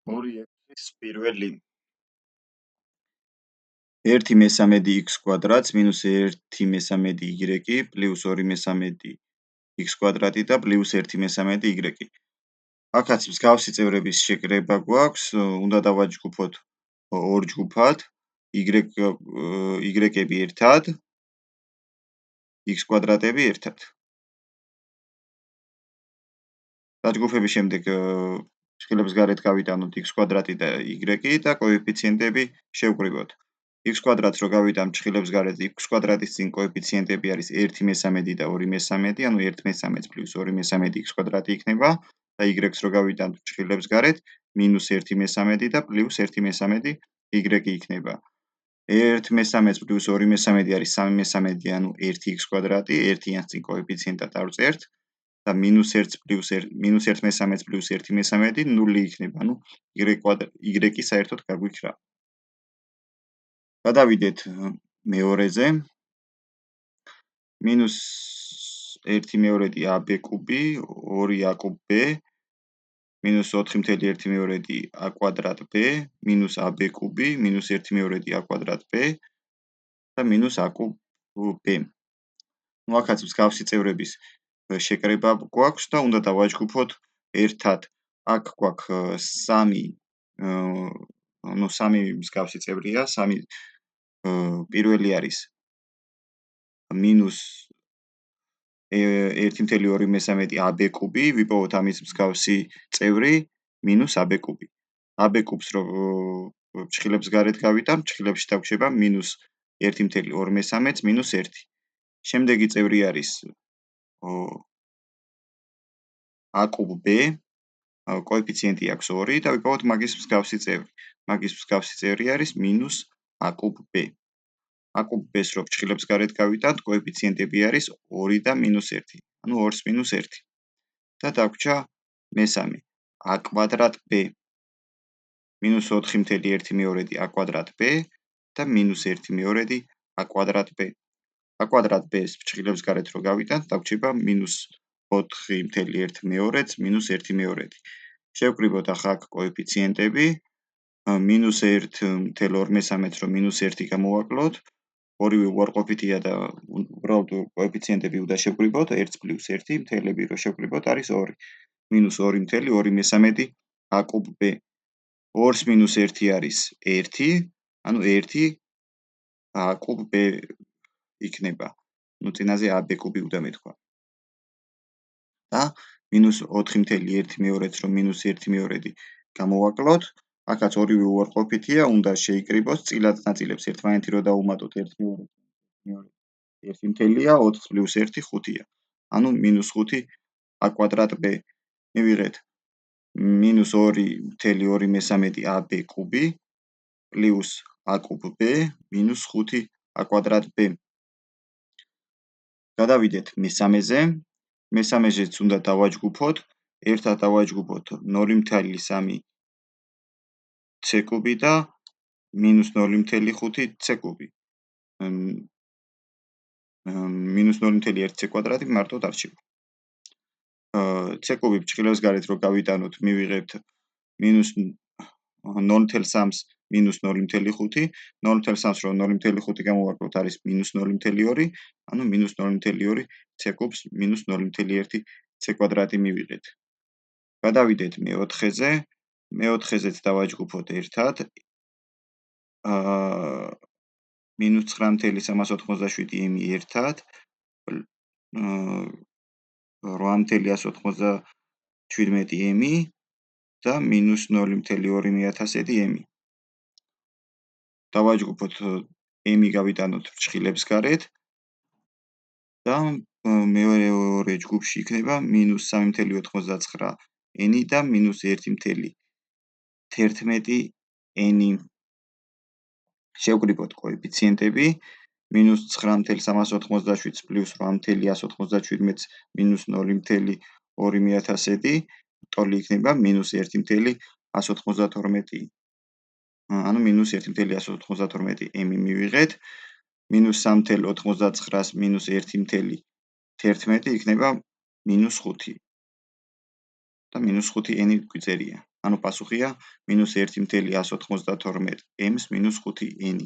2x-ის პირველი 1/3x კვადრატს მინუს 1/3y პლუს 2/3x კვადრატი და პლუს 1/3y. აქაც მსგავსი წევრების შეკრება გვაქვს, უნდა დავაჯგუფოთ ორ ჯგუფად, y-ები ერთად, x კვადრატები ერთად. დაჯგუფების შემდეგ ჭრილებს გარეთ გავიტანოთ x კვადრატი და y და კოეფიციენტები შევკრიბოთ. x კვადრატს რო გავიტანთ ჭრილებს გარეთ, x კვადრატის წინ კოეფიციენტები არის 1/3 და 2/3, ანუ 1/3 პლუს 2/3x კვადრატი იქნება და y-ს რო გავიტანთ ჭრილებს გარეთ, -1/3 და პლუს 1/3y იქნება. 1/3 პლუს 2/3 არის 3/3, ანუ 1x კვადრატი, 1-იანს წინ კოეფიციენტად ავწერთ და -1/3 პლუს 1/3 0 იქნება, ანუ y საერთოდ გაგვიქრა. გადავიდეთ მეორეზე. -1/2ab კუბი 2a კუბ b -4/1a კვადრატ b -ab კუბი -1/2a კვადრატ b და -a კუბ b. აქაც მსგავსი წევრების შეკრება გვაქვს და უნდა დავაჯგუფოთ ერთად. აქ გვაქვს 3 მსგავსი წევრია, პირველი არის -1/2ab კუბი, ვიპოვოთ ამის მსგავსი წევრი -ab კუბი. ab კუბს რო ჭრილებს გარეთ გავიტანთ, ჭრილებში დაგვრჩება -1/2 -1. შემდეგი წევრი არის a კუბ b, კოეფიციენტი აქვს 2 და ვიპოვოთ მაგის მსგავსი წევრი. მაგის მსგავსი წევრი არის -a კუბ b. a კუბ b-ს რო ჭრილებს გარეთ გავიტანთ, კოეფიციენტები არის 2 და -1, ანუ 2-1 და დაგვრჩა მესამე a კვადრატ b -4/1a კვადრატ b და -1/2a კვადრატ b. a კვადრატ b-ს ჭრილებს გარეთ რო გავიტანთ, დაგვრჩება -4/1 -1/2. შევკრიბოთ ახლა აქ კოეფიციენტები. -1/2-ს რო -1 გამოვაკლოთ, ორივე უარყოფითია და უბრალოდ კოეფიციენტები უნდა შევკრიბოთ, 1 + 1 მთელები რო შევკრიბოთ არის 2. -2/2 a კუბ b. 2-ს -1 არის 1, ანუ 1 a კუბ b იქნება. წინაზე ab კუბი უნდა მეთქვა. და -4/1-ს რო -1/2 გამოვაკლოთ, აქაც ორივე უარყოფითია, უნდა შეიკრიბოს წილად ნაწილებს ერთმანეთი რო დაუმატოთ 1/2-ია, 4 + 1 5-ია. ანუ -5 a კვადრატ b. მივიღეთ -2/2 ab კუბი პლუს a კუბ b -5 a კვადრატ b. გადავიდეთ მესამეზე. მესამეზეც უნდა დავაჯგუფოთ, ერთად დავაჯგუფოთ 0.3 c კუბი და -0.5 c კუბი. -0.1 c კვადრატი მარტოდ არჩევ. c კუბი ჭრილებს გარეთ რო გავიტანოთ, მივიღებთ -0.3-ს -0.5, 0.3-ს რო 0.5 გამოვაკლოთ არის -0.2, ანუ -0.2 c კუბს -0.1 c კვადრატი მივიღეთ. გადავიდეთ მეოთხეზე. მეოთხეზეც დავაჯგუფოთ ერთად. -9.387 ერთად, 8.197 და -0.2 დავაჯგუფოთ m გავიტანოთ ჭრილებს გარეთ და მეორე ჯგუფში იქნება -3.99 n და -1.11n. შევკრიბოთ კოეფიციენტები. -9.387 პლუს 8.197 -0.2, ტოლი იქნება -1.192, ანუ -1.192 მივიღეთ. -3.99-ს -1.11 იქნება -5. და -5n გვიწერია. ანუ პასუხია -1,192m-ს -5n.